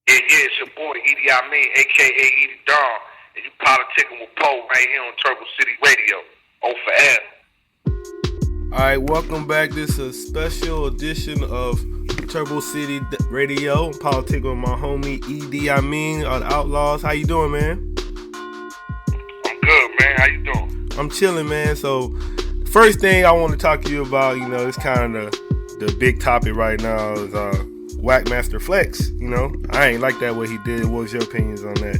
Yeah, it's your boy E.D.I, a.k.a. E.D.I, and you politicking with Poe right here on Turbo City Radio. O forever. Alright, welcome back. This is a special edition of Turbo City Radio. Politicking with my homie E.D.I, Tha Outlawz. How you doing, man? I'm good, man. How you doing? I'm chilling, man. So, first thing I want to talk to you about, it's kind of the big topic right now is Whackmaster Flex. I ain't like that what he did. What was your opinions on that?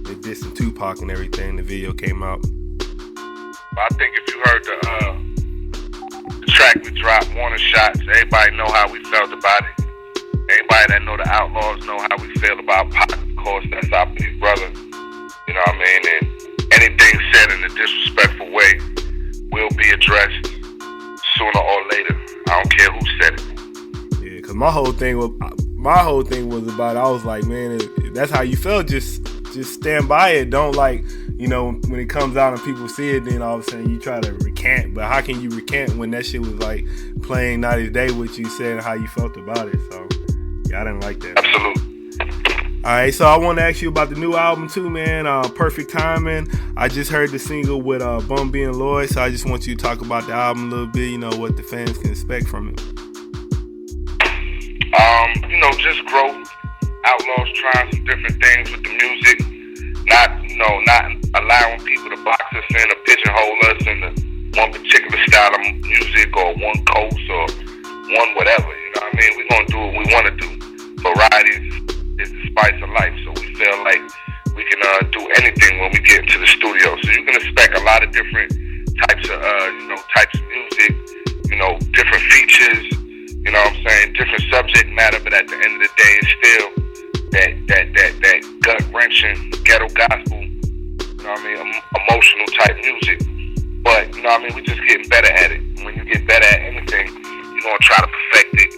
They dissing Tupac and everything. The video came out. I think if you heard the track we dropped, Warning Shots, everybody know how we felt about it. Everybody that know the Outlawz know how we feel about Pac. Of course, that's our big brother. You know what I mean? And anything said in a disrespectful way will be addressed sooner or later. I don't care who said it. Yeah, cause my whole thing was about. I was like, man, if that's how you felt. Just stand by it. Don't when it comes out and people see it, then all of a sudden you try to recant. But how can you recant when that shit was like playing Night is Day with you, saying how you felt about it? So yeah, I didn't like that. Absolutely. All right, so I want to ask you about the new album too, man. Perfect Timing. I just heard the single with Bun B and Lloyd, so I just want you to talk about the album a little bit. What the fans can expect from it. Just growth. Outlawz trying some different things with the music. Not allowing people to box us in or pigeonhole us into one particular style of music or one coast or one whatever. We're gonna do what we want to do. Variety is the spice of life, so we feel like we can do anything when we get into the studio. So you can expect a lot of different types of music, different features, different subject matter, but at the end of the day it's still that gut wrenching ghetto gospel, emotional type music. But we just getting better at it. And when you get better at anything, you're gonna try to perfect it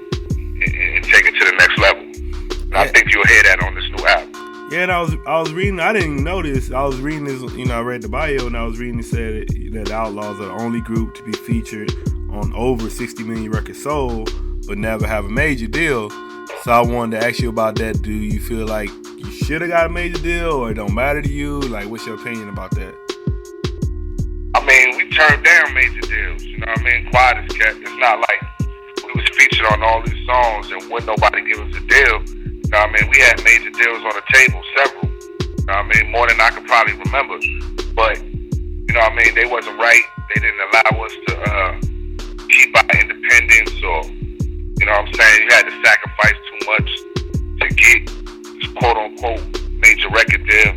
and take it to the next level. And I think you'll hear that on this new album. Yeah, and I was reading. I didn't know this. I was reading this. I read the bio, and I was reading. It said that the Outlawz are the only group to be featured on over 60 million records sold, but never have a major deal. So I wanted to ask you about that. Do you feel like you should have got a major deal, or it don't matter to you? Like, what's your opinion about that? We turned down major deals. Quiet as kept. It's not like we was featured on all these songs and wouldn't nobody give us a deal. We had major deals on the table, several. More than I could probably remember. But, they wasn't right. They didn't allow us to keep our independence or, you had to sacrifice too much to get this quote-unquote major record deal.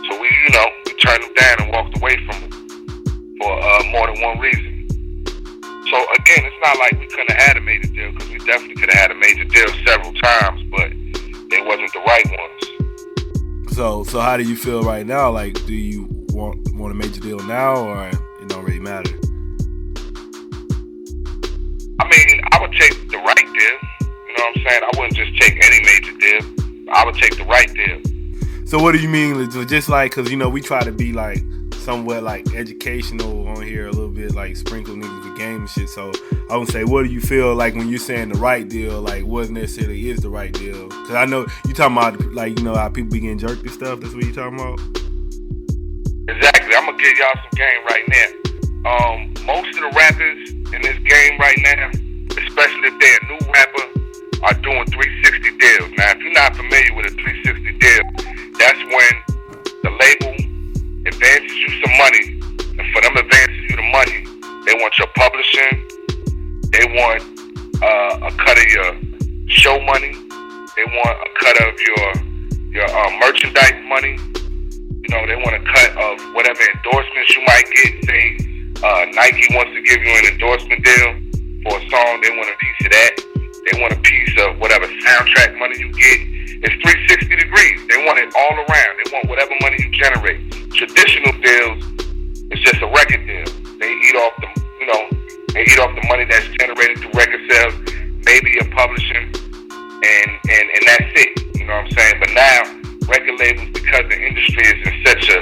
So we turned them down and walked away from them for more than one reason. So again, it's not like we couldn't have had a major deal, because we definitely could have had a major deal several times, but they wasn't the right ones. So how do you feel right now? Like, do you want a major deal now, or it don't really matter? I would take the right deal. I wouldn't just take any major deal. I would take the right deal. So what do you mean? Just like, because we try to be like somewhat like educational on here a little bit, like sprinkle niggas with game and shit. So I would say, what do you feel like when you're saying the right deal? Like, what necessarily is the right deal? Because I know you talking about how people be getting jerked and stuff. That's what you talking about. Exactly. I'm gonna give y'all some game right now. Most of the rappers in this game right now, especially if they're a new rapper, are doing 360 deals. Now, if you're not familiar with a 360 deal, that's when the label advances you some money, and for them advances you the money, they want your publishing, they want a cut of your show money, they want a cut of your merchandise money, they want a cut of whatever endorsements you might get. Say Nike wants to give you an endorsement deal for a song, they want a piece of that. They want a piece of whatever soundtrack money you get. It's 360 degrees. They want it all around. They want whatever money you generate. Traditional deals is just a record deal. They eat off the money that's generated through record sales, maybe your publishing, and that's it. But now record labels, because the industry is in such a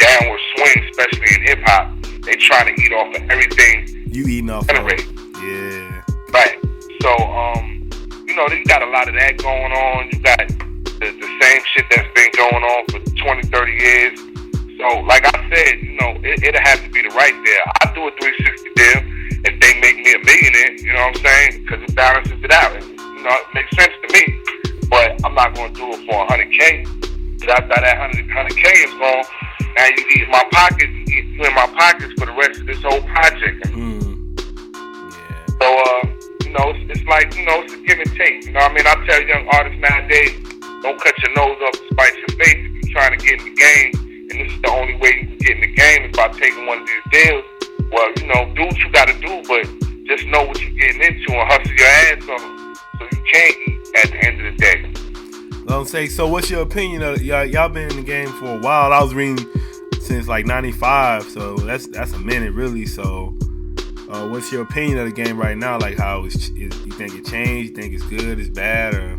downward swing, especially in hip hop, they trying to eat off of everything you eating off generated. Yeah. Right. So know, you got a lot of that going on. You got the same shit that's been going on for 20, 30 years. So, like I said, you know, it'll have to be the right there. I do a 360 deal if they make me a millionaire, you know what I'm saying? Because it balances it out. And, you know, it makes sense to me. But I'm not going to do it for 100K. Because after that 100K is gone, now you eat my pockets, you in my pockets for the rest of this whole project. Yeah. So, you know, it's like, you know, it's a give and take. You know what I mean? I tell young artists nowadays, don't cut your nose off to spite your face if you're trying to get in the game. And this is the only way you can get in the game is by taking one of these deals. Well, you know, do what you gotta do, but just know what you're getting into and hustle your ass off so you can eat at the end of the day. Don't say, so what's your opinion of y'all been in the game for a while? I was reading since like 95, so that's a minute really. So what's your opinion of the game right now? Like how you think it changed? You think it's good, it's bad, or?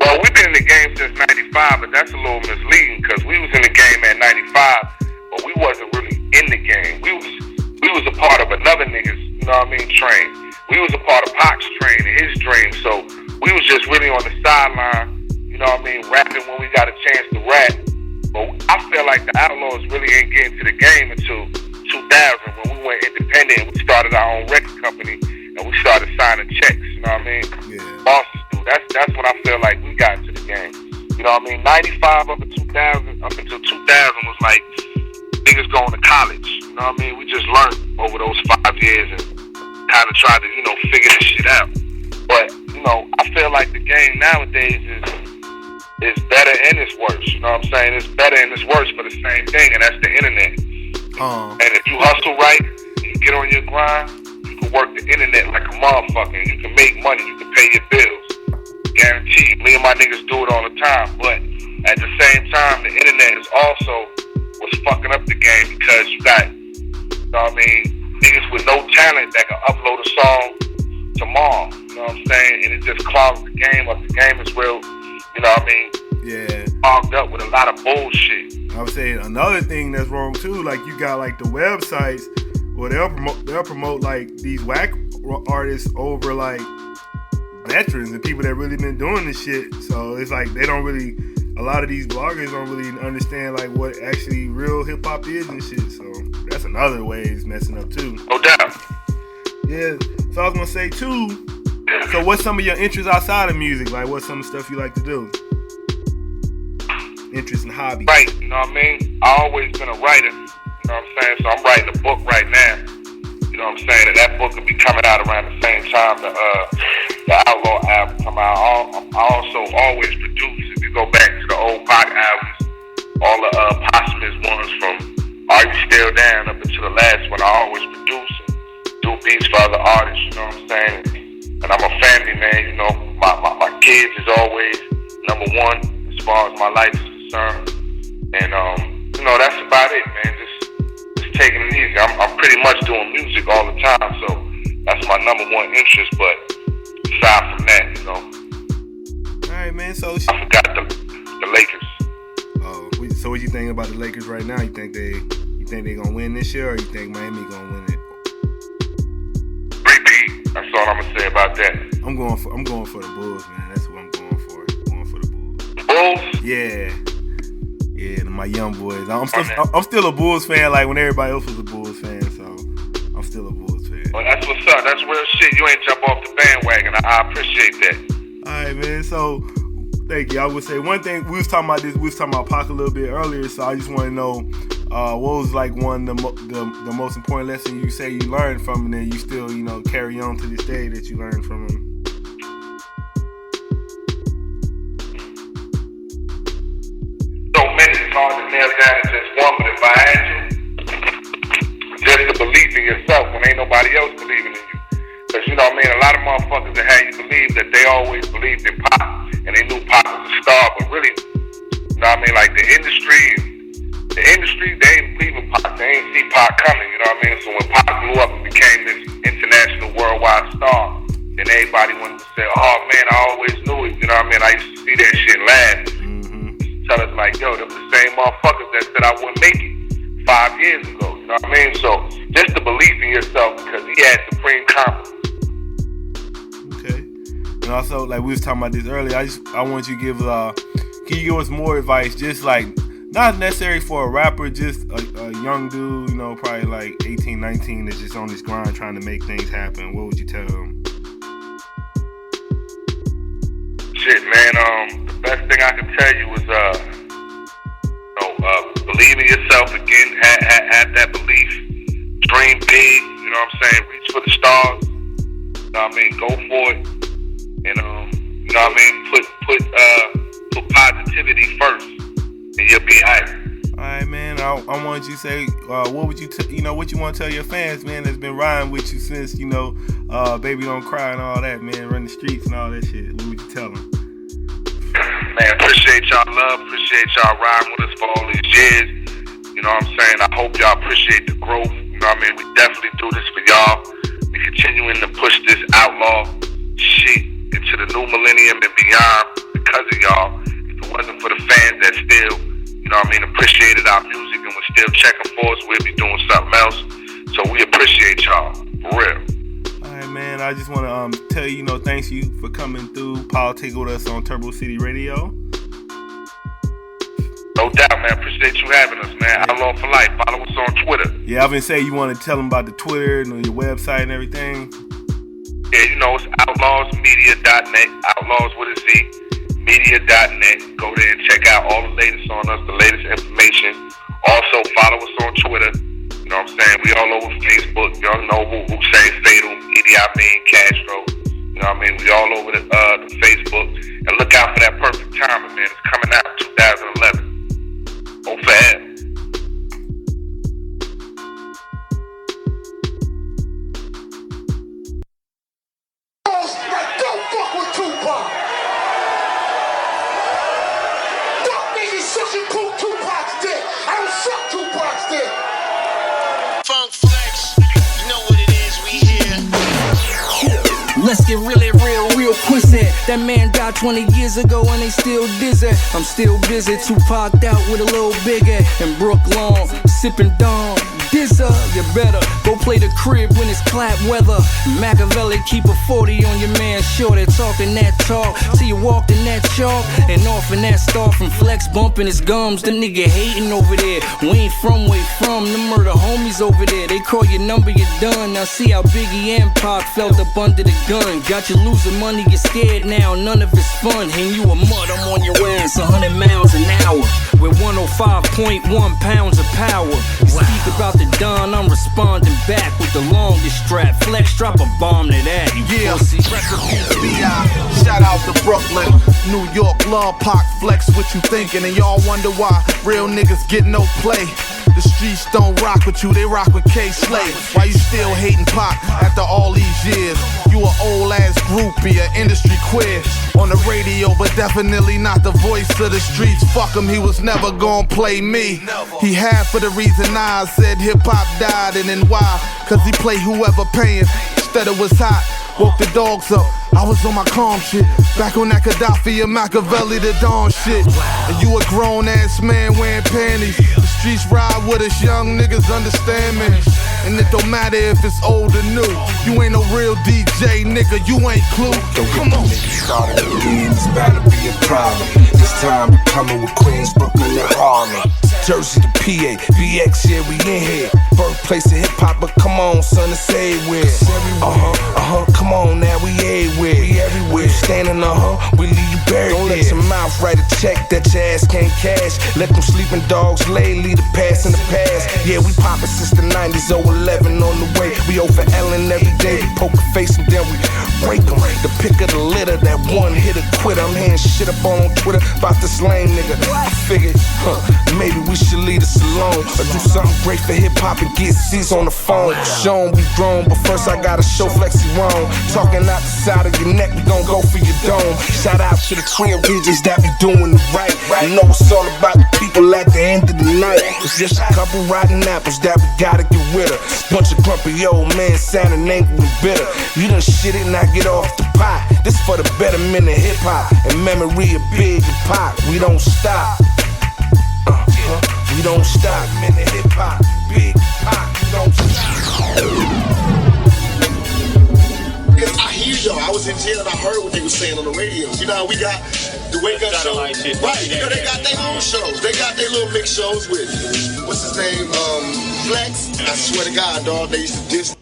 Well, we've been in the game since 95, but that's a little misleading because we was in the game at 95, but we wasn't really in the game. We was a part of another nigga's, you know what I mean, train. We was a part of Pac's train and his dream, so we was just really on the sideline, you know what I mean, rapping when we got a chance to rap. But I feel like the Outlawz really ain't getting to the game until 2000 when we went independent and we started our own record company and we started signing checks, you know what I mean? Yeah. Bosses do. That's when I feel like we got into the game. You know what I mean? 95 up until 2000 was like niggas going to college. You know what I mean? We just learned over those 5 years and kind of tried to, you know, figure this shit out. But, you know, I feel like the game nowadays is better and it's worse. You know what I'm saying? It's better and it's worse for the same thing, and that's the internet. And if you hustle right, you get on your grind, you can work the internet like a motherfucker. You can make money, you can pay your bills. Guaranteed. Me and my niggas do it all the time. But at the same time, the internet is also what's fucking up the game because you got, you know what I mean, niggas with no talent that can upload a song tomorrow. You know what I'm saying? And it just clogs the game up. The game is real, you know what I mean? Yeah. Clogged up with a lot of bullshit. I would say another thing that's wrong too, like you got like the websites where they'll promote like these whack artists over like veterans and people that really been doing this shit. So it's like they don't really, a lot of these bloggers don't really understand like what actually real hip hop is and shit. So that's another way it's messing up too. No doubt. Yeah. So I was gonna say too. So what's some of your interests outside of music? Like what's some stuff you like to do? Interest and hobby. Right, you know what I mean? I always been a writer, you know what I'm saying? So I'm writing a book right now. You know what I'm saying? And that book will be coming out around the same time the Outlaw album come out. I also always produce, if you go back to the old Pac albums, all the posthumous ones from Are You Still Down up until the last one, I always produce and do beats for other artists, you know what I'm saying? And I'm a family man, you know, my kids is always number one as far as my life is concerned. And you know, that's about it, man. Just taking it easy. I'm pretty much doing music all the time, so that's my number one interest. But aside from that, you know. All right, man. So I forgot the Lakers. Oh, so what you thinking about the Lakers right now? You think they gonna win this year, or you think Miami gonna win it? Repeat. That's all I'm gonna say about that. I'm going for the Bulls, man. That's what I'm going for. Going for the Bulls. The Bulls? Yeah. Yeah, my young boys. I'm still a Bulls fan, like when everybody else was a Bulls fan, so I'm still a Bulls fan. Well, that's what's up. That's real shit. You ain't jump off the bandwagon. I appreciate that. All right, man. So, thank you. I would say one thing. We was talking about Pac a little bit earlier, so I just want to know what was like one of the most important lesson you say you learned from him, and you still, you know, carry on to this day that you learned from him. It's hard to nail down to just one, but if I had you, just the belief in yourself when ain't nobody else believing in you. Because, you know what I mean, a lot of motherfuckers that had you believe that they always believed in Pac, and they knew Pac was a star, but really, you know what I mean, like the industry, they ain't believe in Pac, they ain't see Pac coming, you know what I mean? So when Pac blew up and became this international worldwide star, then everybody wanted to say, oh man, I always knew it, you know what I mean? I used to see that shit laugh. Tell us like, yo, them the same motherfuckers that said I wouldn't make it 5 years ago. You know what I mean? So just the belief in yourself, because he had supreme confidence. And also, like we was talking about this earlier, I want you to give can you give us more advice, just like not necessary for a rapper, just a young dude, you know, probably like 18, 19 that's just on this grind trying to make things happen. What would you tell them? Shit, man, the best thing I can tell you is believe in yourself again, have that belief, dream big, you know what I'm saying, reach for the stars, you know what I mean, go for it, and you know what I mean, put positivity first, and you'll be hype. Alright, man, I want you to say, what would you what you want to tell your fans, man, that's been riding with you since, you know, Baby Don't Cry and all that, man, run the streets and all that shit. What would you tell them? Man, appreciate y'all love, appreciate y'all riding with us for all these years. You know what I'm saying? I hope y'all appreciate the growth. You know what I mean? We definitely do this for y'all. We continuing to push this outlaw shit into the new millennium and beyond because of y'all. If it wasn't for the fans that still, you know what I mean, appreciated our music and was still checking for us, we'd be doing something else. So we appreciate y'all, for real. Man, I just want to tell you, thanks you for coming through Politickin with us on Turbo City Radio. No doubt, man. Appreciate you having us, man. Outlaw for life. Follow us on Twitter. Yeah, I've been saying you want to tell them about the Twitter and your website and everything. Yeah, it's outlawsmedia.net. Outlaws with a Z. Media.net. Go there and check out all the latest on us, the latest information. Also, follow us on Twitter. You know what I'm saying? We all over Facebook. Y'all know who say Fatal, E.D.I, Castro. You know what I mean? We all over the Facebook. And look out for that Perfect Timing, man. It's coming out 2011. Go fast. Don't fuck with Tupac. Fuck niggas sucking Tupac's dick. I don't suck Tupac's dick. Funk Flex, you know what it is, we here. Let's get really real pussy. That man died 20 years ago and they still dizzy. I'm still busy, Tupac out with a little bigger. And Brooklyn, sipping Dawn. Dizzer, you better go play the crib when it's clap weather. Machiavelli keep a 40 on your man shorty. Talking that talk, till you walked in that chalk. And off in that star from Flex bumping his gums. The nigga hating over there. We ain't from where from, the murder homies over there. They call your number, you're done. Now see how Biggie and Pac felt up under the gun. Got you losing money, you're scared now, none of it's fun. And you a mud, I'm on your ass 100 miles an hour. With 105.1 pounds of power. Speak about the Don, I'm responding back with the longest strap. Flex, drop a bomb to that, you pussy. E.D.I. Shout out to Brooklyn, New York, love Pac, Flex, what you thinking? And y'all wonder why real niggas get no play. The streets don't rock with you, they rock with K-Slay. Why you still hating Pac after all these years? You an old ass groupie, an industry queer. On the radio, but definitely not the voice of the streets. Fuck him, he was never gonna play me. He had for the reason I said hip-hop died, and then why? Cause he play whoever paying. Instead it was hot, woke the dogs up. I was on my calm shit, back on that Gaddafi and Machiavelli the Dawn shit. And you a grown ass man wearing panties. The streets ride with us, young niggas understand me. And it don't matter if it's old or new. You ain't no real DJ, nigga, you ain't Clue. Come on. Started again, it's about to be a problem. This time we're coming with Queens, Brooklyn, and Harlem. Jersey to PA, BX, yeah, we in here. Birthplace of hip hop, but come on, son, it's everywhere. Come on now, we everywhere. We everywhere. Standing we leave you buried. Don't let your mouth write a check that your ass can't cash. Let them sleeping dogs lay, leave the past in the past. Yeah, we poppin' since the 90s, 011 on the way. We over Ellen every day, we poke a face and then we break them. The pick of the litter, that one hitter quitter. I'm hearing shit up on Twitter about this lame nigga. I figured, maybe we should leave this alone, or do something great for hip hop and get seats on the phone. Show 'em we grown, but first I gotta show Flexi wrong. Talking out the side of your neck, we gon' go for your dome. Shout out to the Twin regions that be doing it right. You know it's all about the people at the end of the night. It's just a couple rotten apples that we gotta get rid of. Bunch of grumpy old men sounding angry and bitter. You done shit it, now get off the pot. This for the betterment of hip hop and memory of Big and Pac. We don't stop. We don't stop. Minute hip hop, Big Pac. We don't stop. I hear radio. I was in jail and I heard what they were saying on the radio. You know how we got the wake up show? Right. You know, they got their own shows. They got their little mix shows with, what's his name? Flex. I swear to God, dog, they used to diss